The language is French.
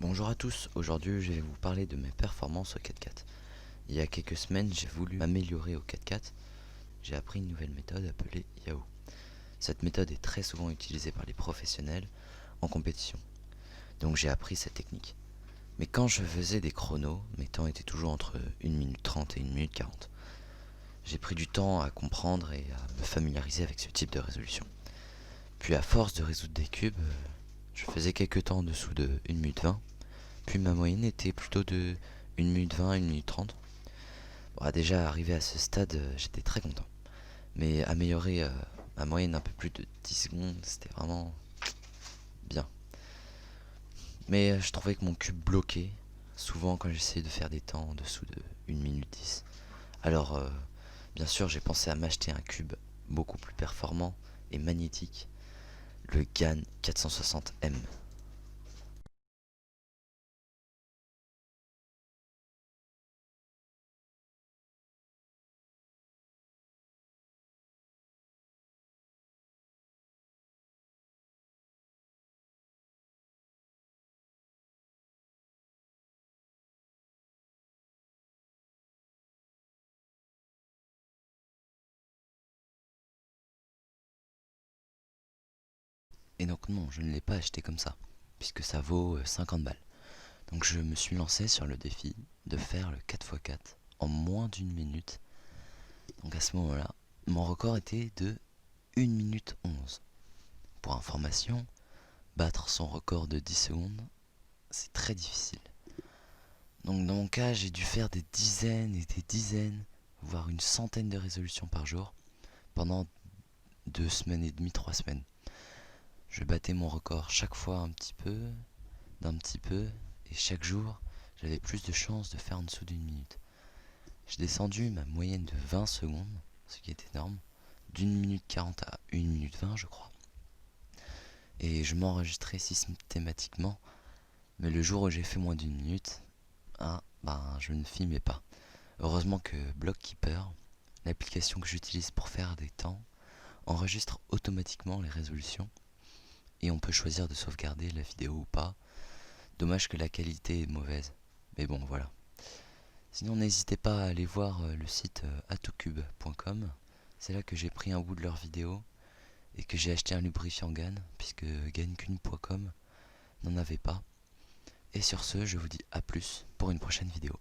Bonjour à tous, aujourd'hui je vais vous parler de mes performances au 4x4. Il y a quelques semaines j'ai voulu m'améliorer au 4x4, j'ai appris une nouvelle méthode appelée Yahoo. Cette méthode est très souvent utilisée par les professionnels en compétition, donc j'ai appris cette technique. Mais quand je faisais des chronos, mes temps étaient toujours entre 1 minute 30 et 1 minute 40. J'ai pris du temps à comprendre et à me familiariser avec ce type de résolution. Puis à force de résoudre des cubes, je faisais quelques temps en dessous de 1 minute 20. Puis ma moyenne était plutôt de 1 minute 20, 1 minute 30. Bon, déjà arrivé à ce stade, j'étais très content. Mais améliorer ma moyenne un peu plus de 10 secondes, c'était vraiment bien. Mais je trouvais que mon cube bloquait, souvent quand j'essayais de faire des temps en dessous de 1 minute 10. Alors, bien sûr, j'ai pensé à m'acheter un cube beaucoup plus performant et magnétique, le GAN 460M. Et donc non, je ne l'ai pas acheté comme ça, puisque ça vaut 50 balles. Donc je me suis lancé sur le défi de faire le 4x4 en moins d'une minute. Donc à ce moment-là, mon record était de 1 minute 11. Pour information, battre son record de 10 secondes, c'est très difficile. Donc dans mon cas, j'ai dû faire des dizaines et des dizaines, voire une centaine de résolutions par jour pendant 2 semaines et demie, 3 semaines. Je battais mon record chaque fois un petit peu, d'un petit peu, et chaque jour, j'avais plus de chances de faire en dessous d'une minute. J'ai descendu ma moyenne de 20 secondes, ce qui est énorme, d'1 minute 40 à 1 minute 20 je crois. Et je m'enregistrais systématiquement, mais le jour où j'ai fait moins d'une minute, je ne filmais pas. Heureusement que Blockkeeper, l'application que j'utilise pour faire des temps, enregistre automatiquement les résolutions et on peut choisir de sauvegarder la vidéo ou pas. Dommage que la qualité est mauvaise, mais bon voilà. Sinon n'hésitez pas à aller voir le site atocube.com. C'est là que j'ai pris un bout de leur vidéo et que j'ai acheté un lubrifiant GAN, puisque GANcune.com n'en avait pas. Et sur ce, je vous dis à plus pour une prochaine vidéo.